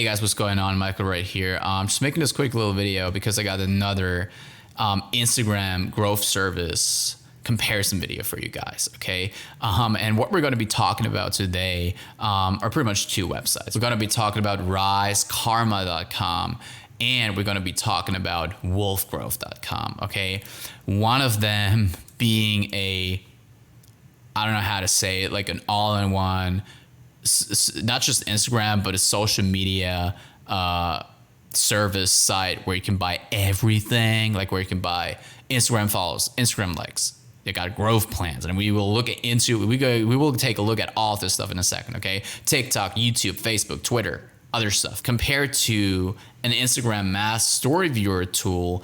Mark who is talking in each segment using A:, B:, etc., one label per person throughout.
A: Hey guys, what's going on? Michael right here. Just making this quick little video because I got another Instagram growth service comparison video for you guys, okay? And what we're going to be talking about today are pretty much two websites. We're going to be talking about Risekarma.com and we're going to be talking about Wolfgrowth.com, okay? One of them being I don't know how to say it, like an all-in-one, not just Instagram, but a social media service site where you can buy everything, like where you can buy Instagram follows, Instagram likes. They got growth plans, and we will we will take a look at all of this stuff in a second, okay? TikTok, YouTube, Facebook, Twitter, other stuff, compared to an Instagram mass story viewer tool,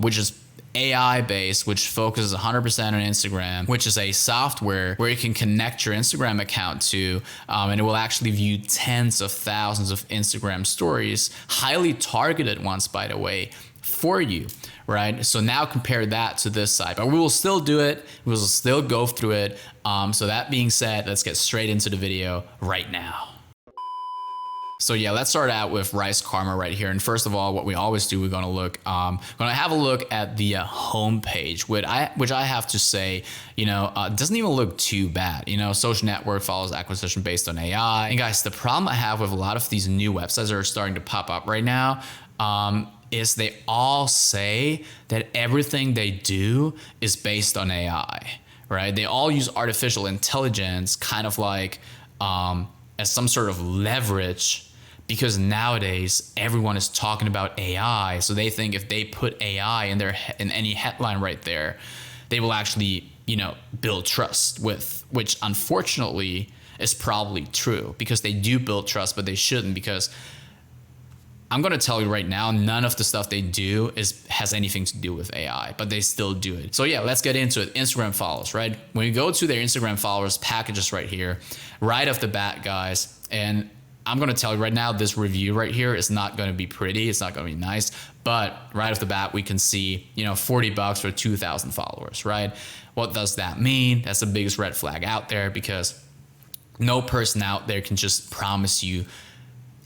A: which is AI based, which focuses 100% on Instagram, which is a software where you can connect your Instagram account to, and it will actually view tens of thousands of Instagram stories, highly targeted ones, by the way, for you, right? So now compare that to this side, but we will still do it. We will still go through it. So that being said, let's get straight into the video right now. So yeah, let's start out with Risekarma right here. And first of all, what we always do, we're going to have a look at the homepage, which I have to say, doesn't even look too bad. Social network follows acquisition based on AI. And guys, the problem I have with a lot of these new websites that are starting to pop up right now, is they all say that everything they do is based on AI, right? They all use artificial intelligence kind of like as some sort of leverage, because nowadays everyone is talking about AI. So they think if they put AI in any headline right there, they will actually, build trust with, which unfortunately is probably true, because they do build trust, but they shouldn't, because I'm going to tell you right now, none of the stuff they do has anything to do with AI, but they still do it. So yeah, let's get into it. Instagram followers, right? When you go to their Instagram followers packages right here, right off the bat, guys, and I'm going to tell you right now, this review right here is not going to be pretty. It's not going to be nice, but right off the bat, we can see, $40 for 2,000 followers, right? What does that mean? That's the biggest red flag out there, because no person out there can just promise you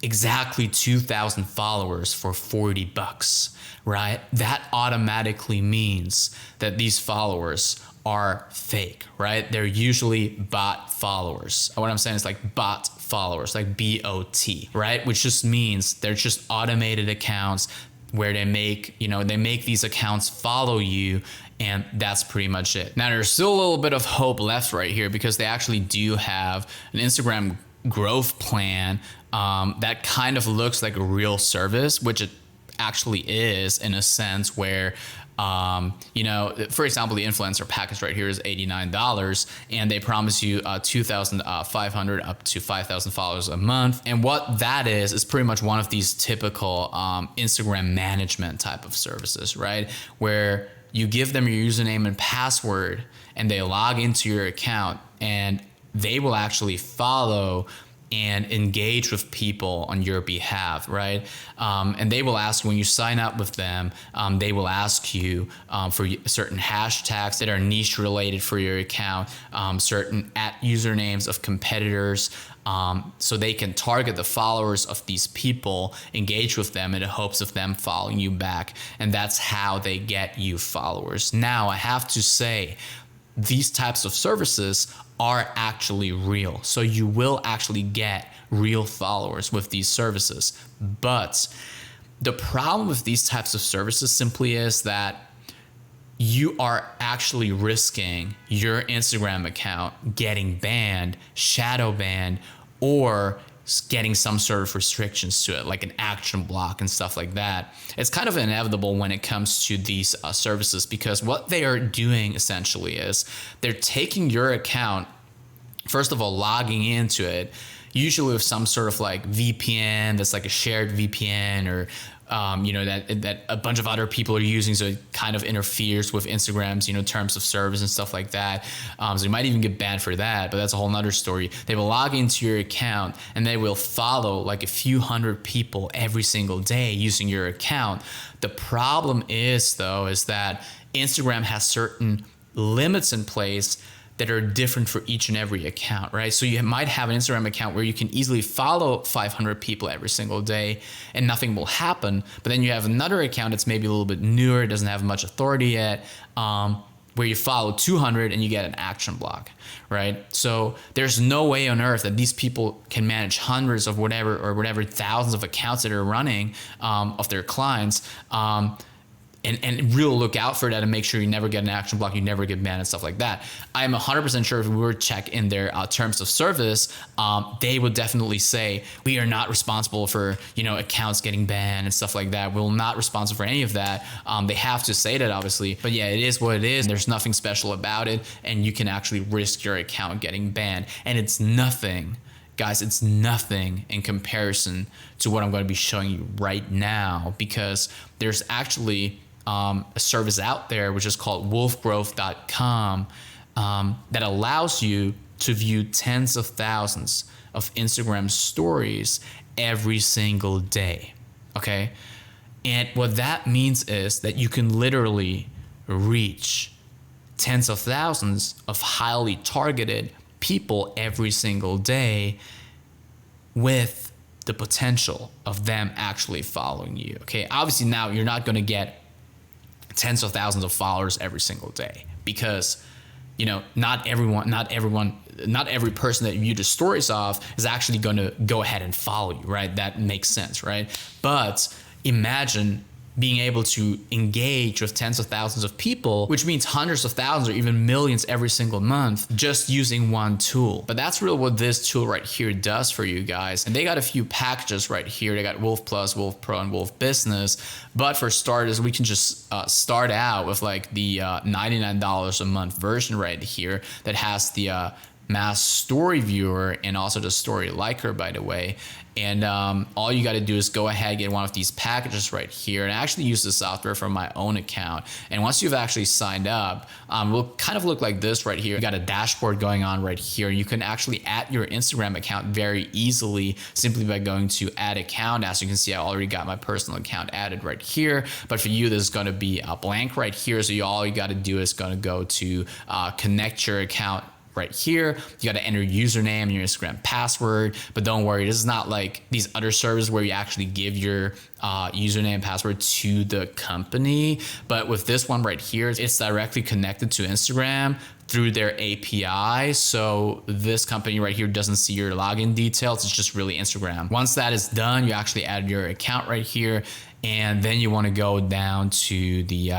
A: exactly 2,000 followers for $40, right? That automatically means that these followers are fake, right? They're usually bot followers. What I'm saying is like bot followers, like BOT, right? Which just means they're just automated accounts where they make these accounts follow you, and that's pretty much it. Now, there's still a little bit of hope left right here, because they actually do have an Instagram growth plan that kind of looks like a real service, which it actually is in a sense, where for example, the influencer package right here is $89, and they promise you 2,500 up to 5,000 followers a month. And what that is pretty much one of these typical Instagram management type of services, right? Where you give them your username and password, and they log into your account, and they will actually follow and engage with people on your behalf, right? And they will ask, when you sign up with them, they will ask you for certain hashtags that are niche related for your account, certain usernames of competitors, so they can target the followers of these people, engage with them in the hopes of them following you back. And that's how they get you followers. Now, I have to say, these types of services are actually real. So you will actually get real followers with these services. But the problem with these types of services simply is that you are actually risking your Instagram account getting banned, shadow banned, or getting some sort of restrictions to it, like an action block and stuff like that. It's kind of inevitable when it comes to these services, because what they are doing essentially is they're taking your account, first of all, logging into it, usually with some sort of like VPN that's like a shared VPN, or that a bunch of other people are using, so it kind of interferes with Instagram's terms of service and stuff like that. So you might even get banned for that, but that's a whole nother story. They will log into your account, and they will follow like a few hundred people every single day using your account. The problem is, though, is that Instagram has certain limits in place that are different for each and every account, right? So you might have an Instagram account where you can easily follow 500 people every single day and nothing will happen. But then you have another account that's maybe a little bit newer, doesn't have much authority yet, where you follow 200 and you get an action block, right? So there's no way on earth that these people can manage hundreds of whatever thousands of accounts that are running of their clients. And really look out for that and make sure you never get an action block, you never get banned and stuff like that. I'm 100% sure if we were to check in their terms of service, they would definitely say, we are not responsible for, accounts getting banned and stuff like that. We're not responsible for any of that. They have to say that, obviously, but yeah, it is what it is. There's nothing special about it, and you can actually risk your account getting banned. And it's nothing, guys, it's nothing in comparison to what I'm going to be showing you right now, because there's actually a service out there which is called Wolfgrowth.com that allows you to view tens of thousands of Instagram stories every single day. Okay. And what that means is that you can literally reach tens of thousands of highly targeted people every single day with the potential of them actually following you. Okay. Obviously now you're not going to get tens of thousands of followers every single day, because not every person that you do stories of is actually going to go ahead and follow you, right? That makes sense, right? But imagine being able to engage with tens of thousands of people, which means hundreds of thousands or even millions every single month, just using one tool. But that's really what this tool right here does for you guys. And they got a few packages right here. They got Wolf Plus, Wolf Pro, and Wolf Business. But for starters, we can just start out with like the $99 a month version right here that has the mass story viewer and also the story liker, by the way. And all you got to do is go ahead, get one of these packages right here, and I actually use the software from my own account. And once you've actually signed up, it will kind of look like this right here. You got a dashboard going on right here. You can actually add your Instagram account very easily simply by going to add account. As you can see, I already got my personal account added right here. But for you, this is going to be a blank right here. So all you got to do is going to go to connect your account right here. You got to enter your username and your Instagram password, but don't worry, this is not like these other services where you actually give your username and password to the company. But with this one right here, it's directly connected to Instagram through their API. So this company right here doesn't see your login details. It's just really Instagram. Once that is done, you actually add your account right here. And then you want to go down to the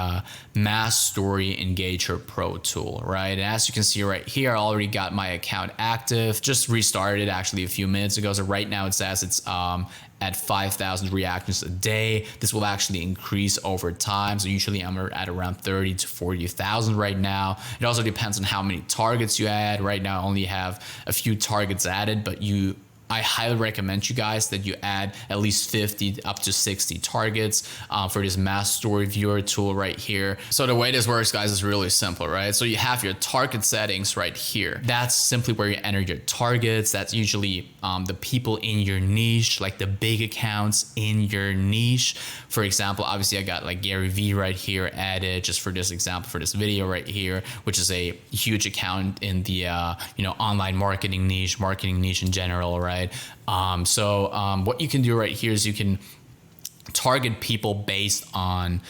A: Mass Story Engager Pro tool, right? And as you can see right here, I already got my account active. Just restarted actually a few minutes ago. So right now it says it's at 5,000 reactions a day. This will actually increase over time. So usually I'm at around 30 to 40,000 right now. It also depends on how many targets you add. Right now I only have a few targets added, but I highly recommend you guys that you add at least 50 up to 60 targets for this mass story viewer tool right here. So the way this works, guys, is really simple, right? So you have your target settings right here. That's simply where you enter your targets. That's usually the people in your niche, like the big accounts in your niche. For example, obviously I got like Gary V right here added just for this example, for this video right here, which is a huge account in the online marketing niche in general, right? What you can do right here is you can target people based on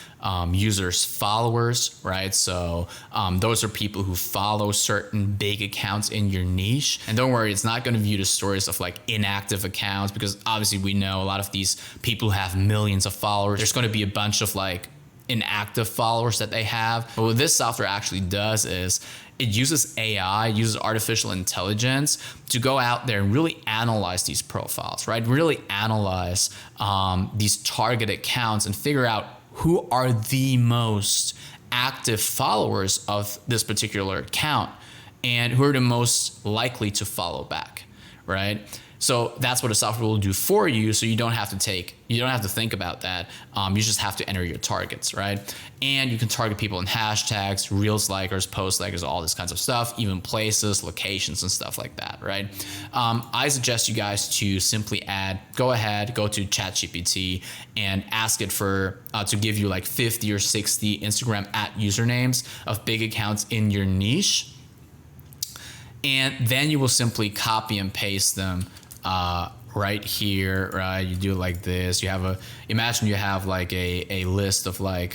A: users' followers, right? So those are people who follow certain big accounts in your niche. And don't worry, it's not going to view the stories of like inactive accounts, because obviously we know a lot of these people who have millions of followers. There's going to be a bunch of like inactive followers that they have. But what this software actually does is it uses AI, uses artificial intelligence to go out there and really analyze these profiles, right? Really analyze these target accounts and figure out who are the most active followers of this particular account and who are the most likely to follow back, right? So that's what the software will do for you. So you don't have to think about that. You just have to enter your targets, right? And you can target people in hashtags, reels likers, post likers, all this kinds of stuff, even places, locations, and stuff like that, right? I suggest you guys to simply go to ChatGPT and ask it to give you like 50 or 60 Instagram @ usernames of big accounts in your niche. And then you will simply copy and paste them right here, right? You do it like this. You have imagine you have like a list of like,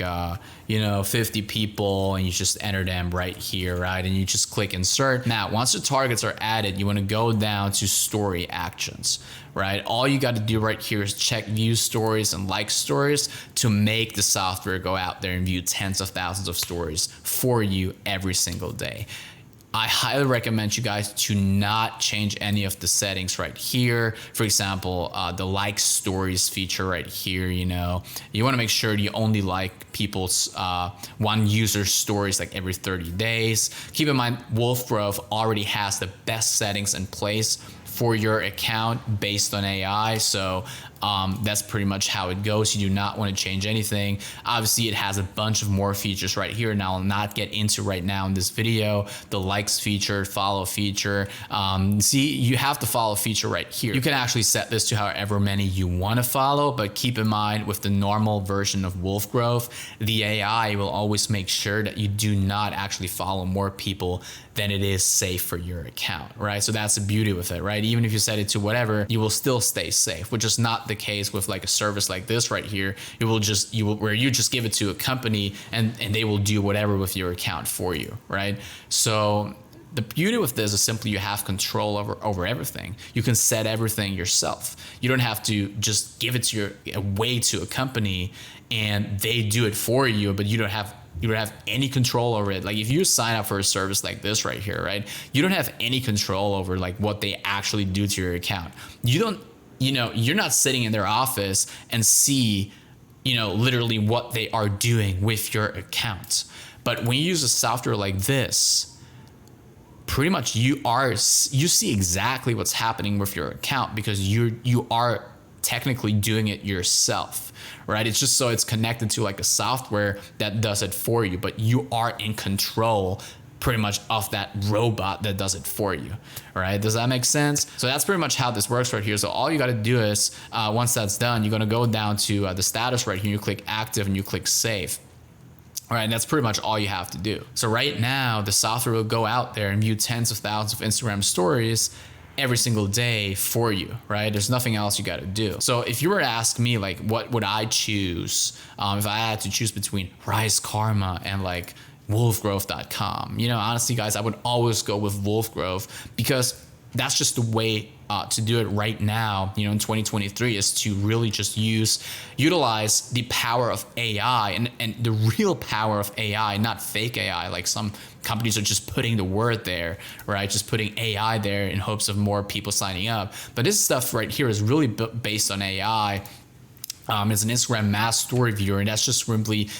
A: 50 people, and you just enter them right here, right? And you just click insert. Now, once the targets are added, you want to go down to story actions, right? All you got to do right here is check view stories and like stories to make the software go out there and view tens of thousands of stories for you every single day. I highly recommend you guys to not change any of the settings right here. For example, the like stories feature right here, you want to make sure you only like people's one user stories like every 30 days. Keep in mind, Wolfgrowth already has the best settings in place for your account based on AI. So that's pretty much how it goes. You do not want to change anything. Obviously, it has a bunch of more features right here, and I'll not get into right now in this video. The likes feature, follow feature. See, you have the follow feature right here. You can actually set this to however many you want to follow, but keep in mind with the normal version of Wolfgrowth, the AI will always make sure that you do not actually follow more people than it is safe for your account, right? So that's the beauty with it, right? Even if you set it to whatever, you will still stay safe, which is not the case with like a service like this right here. Where you just give it to a company and they will do whatever with your account for you, right? So the beauty with this is simply you have control over everything. You can set everything yourself. You don't have to just give it away to a company and they do it for you, but you don't have any control over it. Like if you sign up for a service like this right here, right? You don't have any control over like what they actually do to your account. You're not sitting in their office and see, literally what they are doing with your account. But when you use a software like this, pretty much you see exactly what's happening with your account because you are technically doing it yourself, right? It's just so it's connected to like a software that does it for you, but you are in control pretty much of that robot that does it for you, right? Does that make sense? So that's pretty much how this works right here. So all you got to do is once that's done, you're going to go down to the status right here. You click active and you click save. All right, and that's pretty much all you have to do. So right now, the software will go out there and view tens of thousands of Instagram stories every single day for you, right? There's nothing else you got to do. So if you were to ask me, like, what would I choose if I had to choose between Risekarma and like Wolfgrowth.com? Honestly, guys, I would always go with Wolfgrowth because that's just the way to do it right now, in 2023, is to really just utilize the power of AI and the real power of AI, not fake AI. Like some companies are just putting the word there, right? Just putting AI there in hopes of more people signing up. But this stuff right here is really based on AI. It's an Instagram mass story viewer, and that's just simply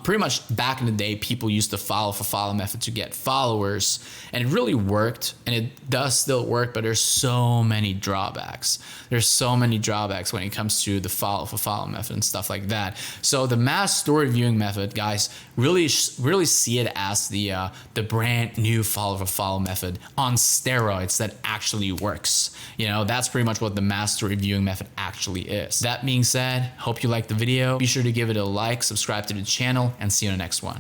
A: pretty much back in the day, people used the follow for follow method to get followers, and it really worked, and it does still work, but there's so many drawbacks. There's so many drawbacks when it comes to the follow for follow method and stuff like that. So the mass story viewing method, guys, really see it as the brand new follow for follow method on steroids that actually works. That's pretty much what the mass story viewing method actually is. That being said, hope you liked the video. Be sure to give it a like, subscribe to the channel, and see you in the next one.